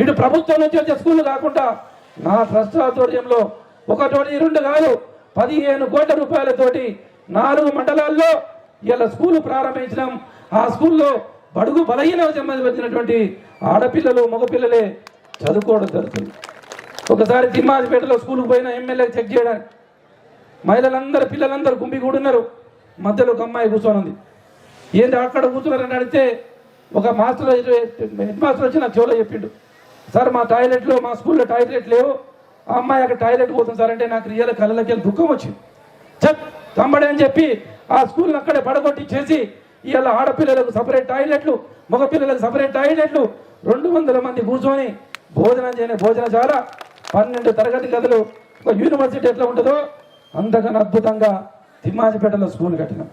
ఇటు ప్రభుత్వం నుంచి వచ్చే స్కూళ్ళు కాకుండా నా ట్రస్ట్ ఆధ్వర్యంలో ఒకటోటి రెండు కాదు 15 కోట్ల రూపాయలతోటి 4 మండలాల్లో ఇలా స్కూలు ప్రారంభించినాం. ఆ స్కూల్లో బడుగు బలహీన సంబంధించినటువంటి ఆడపిల్లలు మగపిల్లలే చదువుకోవడం జరుగుతుంది. ఒకసారి తిమ్మాదిపేటలో స్కూల్కి పోయిన ఎమ్మెల్యేకి చెక్ చేయడానికి మహిళలందరూ పిల్లలందరూ గుంపి కూడున్నారు. మధ్యలో ఒక అమ్మాయి కూర్చొని ఉంది. ఏంటి అక్కడ కూర్చున్నారని అడిగితే ఒక మాస్టర్ హెడ్ మాస్టర్ వచ్చి నాకు చెవులో చెప్పిండు, సార్ మా టాయిలెట్లో మా స్కూల్లో టాయిలెట్ లేవు, ఆ అమ్మాయి అక్కడ టాయిలెట్ పోతుంది సార్ అంటే నాకు రియల్ కళ్ళకి వెళ్ళి దుఃఖం వచ్చింది. చెప్ తమ్మడే అని చెప్పి ఆ స్కూల్ని అక్కడే పడగొట్టి చేసి ఇవాళ ఆడపిల్లలకు సపరేట్ టాయిలెట్లు మగపిల్లలకు సపరేట్ టాయిలెట్లు 200 మంది కూర్చొని భోజనం చేయని భోజనశాల 12 తరగతి గదులు ఒక యూనివర్సిటీ ఎట్లా ఉంటుందో అంతకన్నా అద్భుతంగా తిమ్మాజిపేటలో స్కూల్ కట్టినాం.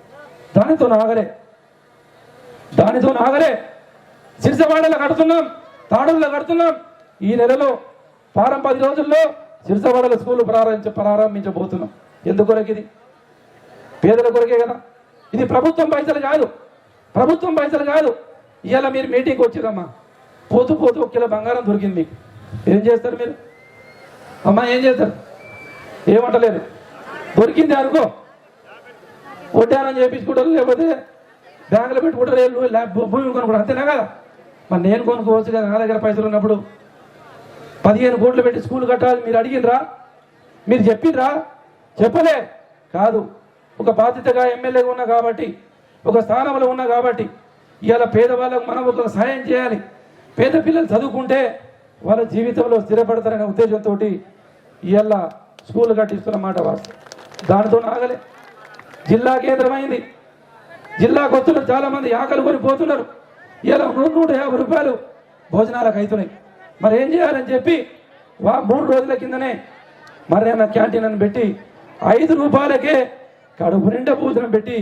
దానితో నాగలే సిరిసవాడలో కడుతున్నాం, తాడుల్లో కడుతున్నాం. ఈ నెలలో 10 రోజుల్లో సిరిసవాడలో స్కూల్ ప్రారంభించబోతున్నాం. ఎందుకొరకు? ఇది పేదల కొరకే కదా. ఇది ప్రభుత్వం పైసలు కాదు. ఇవాళ మీరు మీటింగ్కి వచ్చిరమ్మా, పోతూ 1 కిలో బంగారం దొరికింది మీకు. ఏం చేస్తారు మీరు? అమ్మా ఏం చేస్తారు? ఏమంటలేరు. దొరికింది అనుకో వడ్డానం చేయించుకుంటారు, లేకపోతే బ్యాంకులో పెట్టుకుంటారు, భూమి కొనుక్కుంటారు, అంతేనా కదా. మరి నేను కొనుక్కోవచ్చు కదా, నా దగ్గర పైసలు ఉన్నప్పుడు. 15 కోట్లు పెట్టి స్కూల్ కట్టాలి మీరు అడిగినరా? మీరు చెప్పిండ్రా? చెప్పలే. కాదు, ఒక బాధ్యతగా ఎమ్మెల్యేగా ఉన్నా కాబట్టి, ఒక స్థానంలో ఉన్నా కాబట్టి ఇవాళ పేదవాళ్ళకు మనం ఒక సహాయం చేయాలి. పేద పిల్లలు చదువుకుంటే వాళ్ళ జీవితంలో స్థిరపడతారనే ఉద్దేశంతో ఇవాళ స్కూల్ కట్టిస్తున్నమాట వాస్తవం. దానితో ఆగలే. జిల్లా కేంద్రమైంది. జిల్లాకు వస్తున్నారు చాలామంది, ఆకలి కొనిపోతున్నారు. ఇలా 150 రూపాయలు భోజనాలకు అవుతున్నాయి. మరి ఏం చేయాలని చెప్పి 3 రోజుల కిందనే మర్యాద క్యాంటీన్ అని పెట్టి 5 రూపాయలకే కడుపు నిండా భోజనం పెట్టి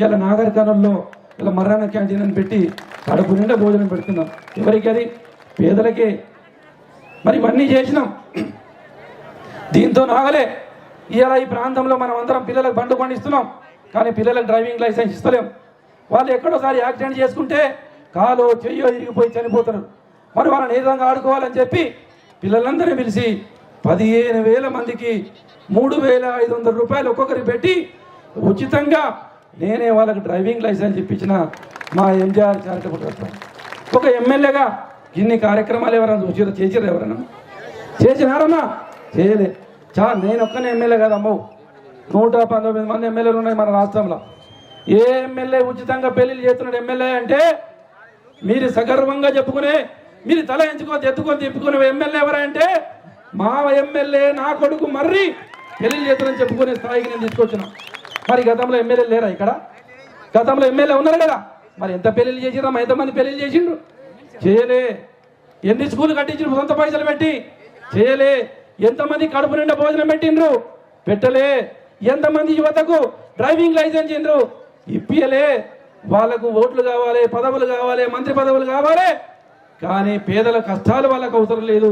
ఇలా నాగరికర్ణంలో ఇలా మర్యాద క్యాంటీన్ అని పెట్టి కడుపు నిండా భోజనం పెడుతున్నాం. ఎవరికి? అది పేదలకే. మరి ఇవన్నీ చేసినాం. దీంతో నాగలే. ఇవాళ ఈ ప్రాంతంలో మనం అందరం పిల్లలకు బండ్లు పండిస్తున్నాం, కానీ పిల్లలకు డ్రైవింగ్ లైసెన్స్ ఇస్తలేం. వాళ్ళు ఎక్కడోసారి యాక్సిడెంట్ చేసుకుంటే కాలో చెయ్యో ఇరిగిపోయి చనిపోతారు. మరి వాళ్ళని ఏ విధంగా ఆడుకోవాలని చెప్పి పిల్లలందరినీ పిలిచి 15,000 మందికి 3,500 రూపాయలు ఒక్కొక్కరికి పెట్టి ఉచితంగా నేనే వాళ్ళకి డ్రైవింగ్ లైసెన్స్ ఇప్పించిన మా ఎంజీఆర్ చారిటబుల్ ట్రస్ట్. ఒక ఎమ్మెల్యేగా ఇన్ని కార్యక్రమాలు ఎవరైనా చేసిరా? ఎవరైనా చేసినారన్నా? చేయలే. నేను ఒక్కనే ఎమ్మెల్యే కదమ్మో, 119 మంది ఎమ్మెల్యేలు ఉన్నాయి మన రాష్ట్రంలో. ఏ ఎమ్మెల్యే ఉచితంగా పెళ్లిళ్ళు చేస్తున్నాడు ఎమ్మెల్యే అంటే మీరు సగర్వంగా చెప్పుకునే, మీరు తల ఎత్తుకొని చెప్పుకునే ఎమ్మెల్యే ఎవరంటే మా ఎమ్మెల్యే నా కొడుకు మర్రి పెళ్లిళ్ళు చేస్తున్నారని చెప్పుకునే స్థాయికి నేను తీసుకొచ్చిన. మరి గతంలో ఎమ్మెల్యే లేరా ఇక్కడ? గతంలో ఎమ్మెల్యే ఉన్నారు కదా. మరి ఎంత పెళ్లిళ్ళు చేసిరా? ఎంతమంది పెళ్లిళ్ళు చేసిండ్రు? చేయలే. ఎన్ని స్కూల్ కట్టించిండ్రు సొంత పైసలు పెట్టి? చేయలే. ఎంతమంది కడుపు నిండా భోజనం పెట్టిండ్రు? పెట్టలే. ఎంతమంది యువతకు డ్రైవింగ్ లైసెన్స్ ఇండ్రు? ఇప్పియలే. వాళ్ళకు ఓట్లు కావాలి, పదవులు కావాలి, మంత్రి పదవులు కావాలి, కానీ పేదల కష్టాలు వాళ్ళకు అవసరం లేదు.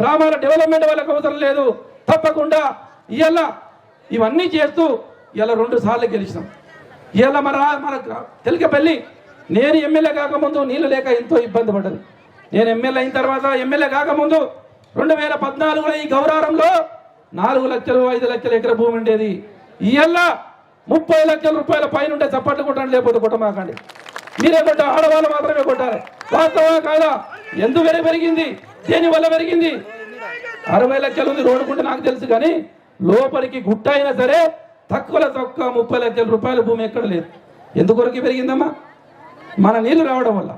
గ్రామాల డెవలప్మెంట్ వాళ్ళకు అవసరం లేదు. తప్పకుండా ఇవాళ ఇవన్నీ చేస్తూ ఇలా 2 సార్లు గెలిచినాం. ఇవాళ మన తెలకపల్లి నేను ఎమ్మెల్యే కాకముందు నీళ్ళు లేక ఎంతో ఇబ్బంది పడ్డది. నేను ఎమ్మెల్యే అయిన తర్వాత ఎమ్మెల్యే కాకముందు 2014లో ఈ గౌరారంలో 4 లక్షలు 5 లక్షల ఎకర భూమి ఉండేది. ఇవాళ 30 లక్షల రూపాయల పైన ఉంటే చప్పట్లు కొట్టండి, లేకపోతే కొట్టమాకండి. మీరే కొట్ట, ఆడవాళ్ళు మాత్రమే కొట్టాలి. వాస్తవా కాదా? ఎందుకు పెరిగింది? దేనివల్ల పెరిగింది? 60 లక్షలు ఉంది రోడ్డుకుంటే నాకు తెలుసు, కానీ లోపలికి గుట్ట అయినా సరే తక్కువ 30 లక్షల రూపాయల భూమి ఎక్కడ లేదు. ఎందుకొరకు పెరిగిందమ్మా? మన నీళ్లు రావడం వల్ల,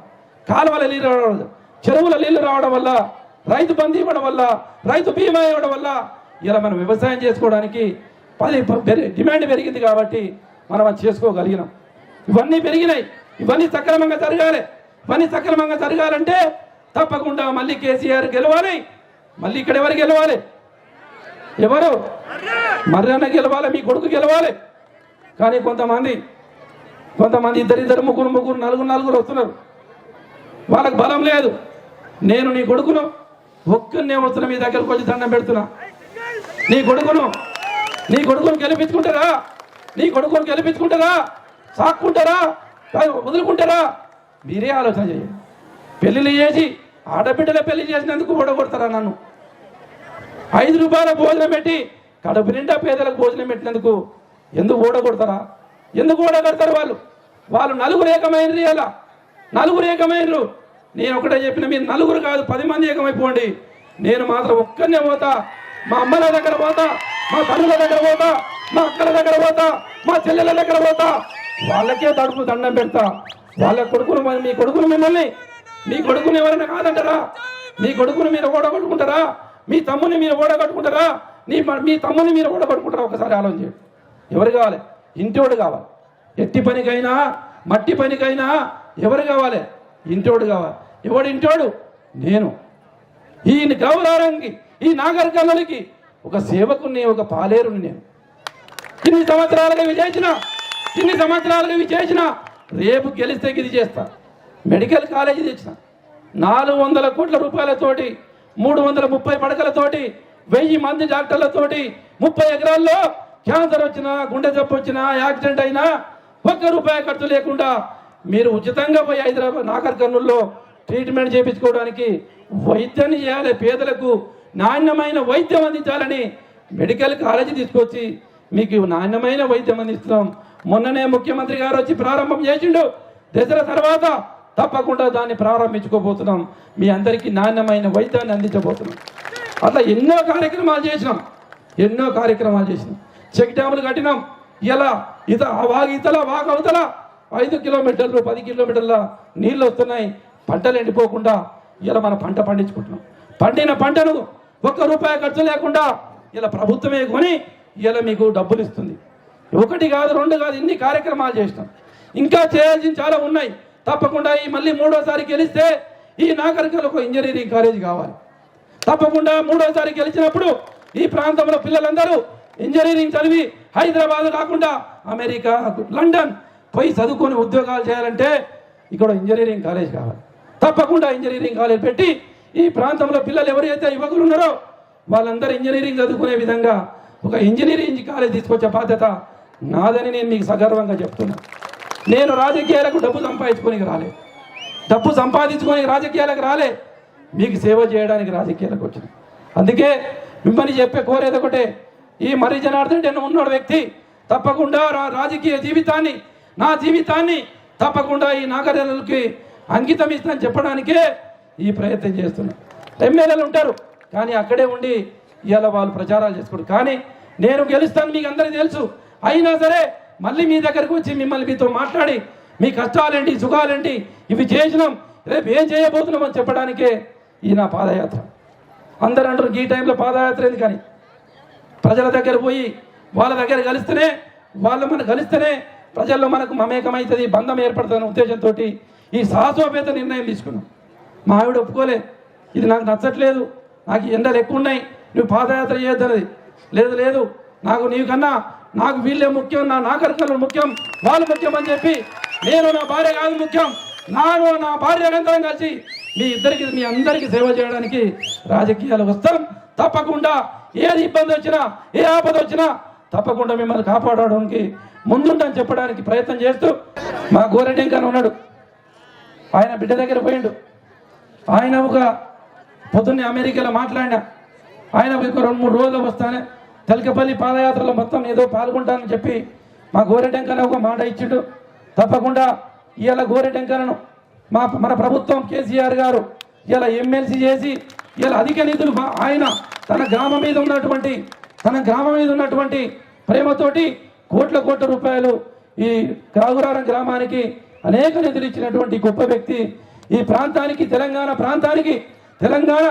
కాలువల నీళ్ళు రావడం వల్ల, చెరువుల నీళ్లు రావడం వల్ల, రైతు బంధు ఇవ్వడం వల్ల, రైతు బీమా ఇవ్వడం వల్ల ఇలా మనం వ్యవసాయం చేసుకోవడానికి డిమాండ్ పెరిగింది కాబట్టి మనం అది చేసుకోగలిగినాం. ఇవన్నీ పెరిగినాయి. ఇవన్నీ సక్రమంగా జరగాలంటే తప్పకుండా మళ్ళీ కేసీఆర్ గెలవాలి. మళ్ళీ ఇక్కడ ఎవరు గెలవాలి? ఎవరు? మర్యాద గెలవాలి, మీ కొడుకు గెలవాలి. కానీ కొంతమంది ఇద్దరు ముగ్గురు నలుగురు వస్తున్నారు. వాళ్ళకు బలం లేదు. నేను నీ కొడుకును ఒక్కనే వస్తున్నా, మీ దగ్గరకు వచ్చి దండం పెడుతున్నా. నీ కొడుకును గెలిపించుకుంటారా? సాక్కుంటారా? వదులుకుంటారా? మీరే ఆలోచన చేయండి. పెళ్లిళ్ళు చేసి ఆడబిడ్డల పెళ్లి చేసినందుకు ఓడగొడతారా నన్ను? 5 రూపాయల భోజనం పెట్టి కడుపు నిండా పేదలకు భోజనం పెట్టినందుకు ఎందుకు ఓడగొడతారా? ఎందుకు ఓడగొడతారు వాళ్ళు? వాళ్ళు నలుగురు ఏకమైనరు. ఇలా నలుగురు ఏకమైనరు. నేను ఒకటే చెప్పిన, మీరు నలుగురు కాదు 10 మంది ఏకమైపోండి. నేను మాత్రం ఒక్కనే పోతా. మా అమ్మల దగ్గర పోతా, మా తల్లుల దగ్గర పోతా, మా అక్కల దగ్గర పోతా, మా చెల్లెల దగ్గర పోతా. వాళ్ళకే తడుపు దండం పెడతా. వాళ్ళ కొడుకును, మీ కొడుకును, మిమ్మల్ని మీ కొడుకుని ఎవరైనా కాదంటారా? మీ కొడుకును మీరు ఓడగొట్టుకుంటారా? మీ తమ్ముని మీరు ఓడగొట్టుకుంటారా? మీ తమ్ముని మీరు ఓడగొట్టుకుంటారా? ఒకసారి ఆలోచించండి. ఎవరు కావాలి? ఇంటోడు కావాలి. ఎట్టి పనికైనా మట్టి పనికైనా ఎవరు కావాలి? ఇంటోడు కావాలి. ఎవడు ఇంటోడు? నేను. ఈ గౌరవానికి, ఈ నాగర్ కర్నూలుకి ఒక సేవకుని, ఒక పాలేరుని నేను. ఇన్ని సంవత్సరాలుగా చేసిన రేపు గెలిస్తే ఇది చేస్తా. మెడికల్ కాలేజీ తెచ్చిన 400 కోట్ల రూపాయలతోటి, 330 పడకలతోటి, 1000 మంది డాక్టర్లతోటి, 30 ఎకరాల్లో క్యాన్సర్ వచ్చినా, గుండె జబ్బు వచ్చినా, యాక్సిడెంట్ అయినా ₹1 ఖర్చు లేకుండా మీరు ఉచితంగా పోయి హైదరాబాద్ నాగర్ కర్నూలులో ట్రీట్మెంట్ చేయించుకోవడానికి వైద్యాన్ని చేయాలి. పేదలకు నాణ్యమైన వైద్యం అందించాలని మెడికల్ కాలేజీ తీసుకొచ్చి మీకు నాణ్యమైన వైద్యం అందిస్తున్నాం. మొన్ననే ముఖ్యమంత్రి గారు వచ్చి ప్రారంభం చేసిండు. దసరా తర్వాత తప్పకుండా దాన్ని ప్రారంభించుకోబోతున్నాం. మీ అందరికీ నాణ్యమైన వైద్యాన్ని అందించబోతున్నాం. అట్లా ఎన్నో కార్యక్రమాలు చేసినాం. చెక్ డ్యాములు కట్టినాం. ఇలా వాగు అవతల 5 కిలోమీటర్లు 10 కిలోమీటర్ల నీళ్ళు వస్తున్నాయి. పంటలు ఎండిపోకుండా ఇలా మన పంట పండించుకుంటున్నాం. పండిన పంటను ₹1 ఖర్చు లేకుండా ఇలా ప్రభుత్వమే కొని ఇలా మీకు డబ్బులు ఇస్తుంది. 1 కాదు 2 కాదు, ఇన్ని కార్యక్రమాలు చేసినాం. ఇంకా చేయాల్సిన చాలా ఉన్నాయి. తప్పకుండా ఈ మళ్ళీ 3వసారి గెలిస్తే ఈ నాగరికలకు ఒక ఇంజనీరింగ్ కాలేజ్ కావాలి. తప్పకుండా 3వసారి గెలిచినప్పుడు ఈ ప్రాంతంలో పిల్లలందరూ ఇంజనీరింగ్ చదివి హైదరాబాద్ కాకుండా అమెరికా, లండన్ పోయి చదువుకొని ఉద్యోగాలు చేయాలంటే ఇక్కడ ఇంజనీరింగ్ కాలేజ్ కావాలి. తప్పకుండా ఇంజనీరింగ్ కాలేజ్ పెట్టి ఈ ప్రాంతంలో పిల్లలు ఎవరైతే యువకులు ఉన్నారో వాళ్ళందరూ ఇంజనీరింగ్ చదువుకునే విధంగా ఒక ఇంజనీరింగ్ కాలేజ్ తీసుకొచ్చే బాధ్యత నాదని నేను మీకు సగర్వంగా చెప్తున్నా. నేను రాజకీయాలకు డబ్బు సంపాదించుకొని రాజకీయాలకు రాలే. మీకు సేవ చేయడానికి రాజకీయాలకు వచ్చిన. అందుకే మిమ్మల్ని కోరేది ఒకటే, ఈ మర్రి జనార్దన్ రెడ్డి ఉన్నాడు వ్యక్తి తప్పకుండా రాజకీయ జీవితాన్ని, నా జీవితాన్ని తప్పకుండా ఈ నాగరికతకి అంకితం ఇస్తానని చెప్పడానికే ఈ ప్రయత్నం చేస్తున్నా. ఎమ్మెల్యేలు ఉంటారు కానీ అక్కడే ఉండి ఇవాళ వాళ్ళు ప్రచారాలు చేసుకోరు. కానీ నేను గెలుస్తాను మీకు అందరికీ తెలుసు. అయినా సరే మళ్ళీ మీ దగ్గరకు వచ్చి మీతో మాట్లాడి మీ కష్టాలేంటి, సుఖాలేంటి, ఇవి చేసినాం, రేపు ఏం చేయబోతున్నాం అని చెప్పడానికే ఈ నా పాదయాత్ర. అందరూ అంటారు ఈ టైంలో పాదయాత్ర ఏంది, కానీ ప్రజల దగ్గర పోయి వాళ్ళ దగ్గర కలిస్తేనే ప్రజల్లో మనకు మమేకమవుతుంది, బంధం ఏర్పడుతున్న ఉద్దేశంతో ఈ సాహసోపేత నిర్ణయం తీసుకున్నాం. మా ఆవిడ ఒప్పుకోలే, ఇది నాకు నచ్చట్లేదు, నాకు ఎండలు ఎక్కువ ఉన్నాయి, నువ్వు పాదయాత్ర చేయొద్దన్నది. లేదు నీకన్నా నాకు వీళ్ళే ముఖ్యం, నా నాగరికలు ముఖ్యం, వాళ్ళు ముఖ్యం అని చెప్పి నేను నా భార్య కాదు ముఖ్యం, నా భార్య అందరం కలిసి మీ అందరికీ సేవ చేయడానికి రాజకీయాలు వస్తాం. తప్పకుండా ఏది ఇబ్బంది వచ్చినా, ఏ ఆపద వచ్చినా తప్పకుండా మిమ్మల్ని కాపాడడానికి ముందుంటని చెప్పడానికి ప్రయత్నం చేస్తూ మా గోరెడ్డింకన్ ఉన్నాడు. ఆయన బిడ్డ దగ్గర పోయిండు. ఆయన ఒక పొద్దున్నే అమెరికాలో మాట్లాడినా, ఆయన 2-3 రోజులు వస్తానే తెలకపల్లి పాదయాత్రలో మొత్తం ఏదో పాల్గొంటానని చెప్పి మా గోరెడ్డింకన్ ఒక మాట ఇచ్చిండు. తప్పకుండా ఇవాళ గోరెడ్డింకన్ను మన ప్రభుత్వం కేసీఆర్ గారు ఇలా ఎమ్మెల్సీ చేసి ఇలా అధిక నిధులు ఆయన తన గ్రామం మీద ఉన్నటువంటి ప్రేమతోటి కోట్ల రూపాయలు ఈ కాగురారం గ్రామానికి అనేక నిధులు ఇచ్చినటువంటి గొప్ప వ్యక్తి. ఈ ప్రాంతానికి తెలంగాణ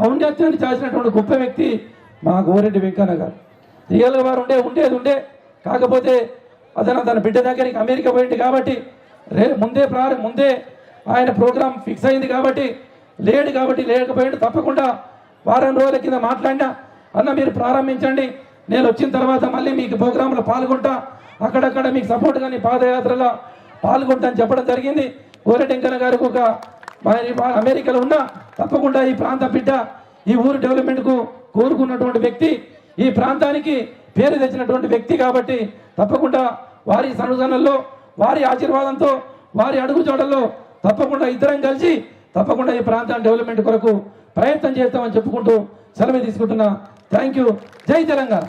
ఔన్నత్యాన్ని చాచినటువంటి గొప్ప వ్యక్తి మా గోరెడ్డి వెంకన్న గారు. రియల్గా వారు ఉండేది కాకపోతే అతను తన బిడ్డ దగ్గరికి అమెరికా పోయింది కాబట్టి ముందే ఆయన ప్రోగ్రాం ఫిక్స్ అయింది కాబట్టి లేకపోయింది. తప్పకుండా వారం రోజుల కింద మాట్లాడినా, అన్న మీరు ప్రారంభించండి, నేను వచ్చిన తర్వాత మళ్ళీ మీకు ప్రోగ్రాంలో పాల్గొంటా, అక్కడక్కడ మీకు సపోర్ట్గా నీ పాదయాత్రలో పాల్గొంటా అని చెప్పడం జరిగింది. గోరెడ్డింకన్ గారికి ఒక అమెరికాలో ఉన్న తప్పకుండా ఈ ప్రాంత బిడ్డ, ఈ ఊరు డెవలప్మెంట్కు కోరుకున్నటువంటి వ్యక్తి, ఈ ప్రాంతానికి పేరు తెచ్చినటువంటి వ్యక్తి కాబట్టి తప్పకుండా వారి సనుగనల్లో, వారి ఆశీర్వాదంతో, వారి అడుగుజాడల్లో తప్పకుండా ఇద్దరం కలిసి తప్పకుండా ఈ ప్రాంతాన్ని డెవలప్మెంట్ కొరకు ప్రయత్నం చేస్తామని చెప్పుకుంటూ సెలవు తీసుకుంటున్నా. Thank you. జై తెలంగాణ.